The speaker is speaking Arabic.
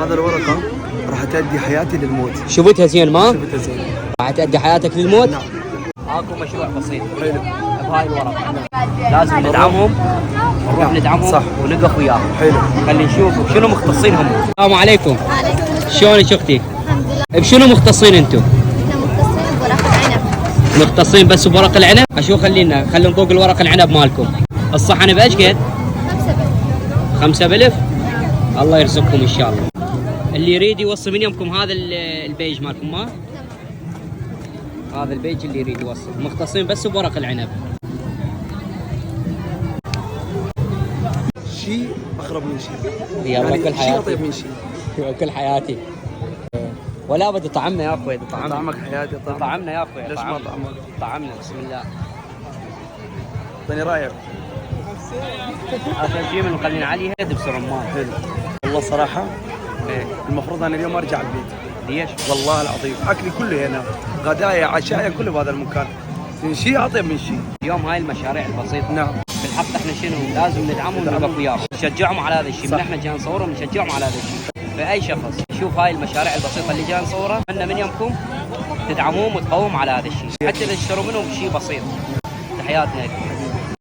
هذا الورقة راح تؤدي حياتي للموت. شفتها زين ما؟ شفتها زين. راح تؤدي حياتك للموت؟ نعم. اكو مشروع بسيط حلو. بهاي الورقة لازم ندعمهم، نروح ندعمهم صح. ونقف وياهم. حلو. خلي نشوف شنو مختصين هم. السلام عليكم. وعليكم السلام. شلونك اختي؟ الحمد لله. بشنو مختصين انتم؟ احنا مختصين بورق العنب. مختصين بس بورق العنب؟ اشوف خلينا نطوق الورق العنب مالكم. الصحن بايش قد؟ 5 بلف. 5 بلف؟ الله يرزقكم ان شاء الله. اللي يريد يوصل من يمكم هذا البيج مالكم ما؟ هذا البيج اللي يريد يوصل، مختصين بس بورق العنب. شيء اقرب من شيء. يلا كل شيء حياتي. اطيب من شيء. كل حياتي. ولا بدي طعمنا يا اخوي، طعمك حياتي. طعمنا يا اخوي. ليش ما طعمك؟ طعمنا بسم الله. اعطيني رايك. اخر شيء من خلينا عليها دبس رمان. حلو. والله صراحة ايه المفروض انا اليوم ارجع البيت. ليش؟ والله العظيم اكلي كله هنا، غدايا عشايا كله بهذا المكان. من شيء اطيب من شيء. اليوم هاي المشاريع البسيطه نعم. بالحق احنا شنو لازم ندعمهم ونقف وياهم، نشجعهم على هذا الشيء. صح. من احنا جاي نصورهم نشجعهم على هذا الشيء. فاي شخص يشوف هاي المشاريع البسيطه اللي جاي نصورها اتمنى من يومكم تدعموهم وتقوموا على هذا الشيء، حتى اذا اشتروا منهم شيء بسيط. تحياتنا لكم.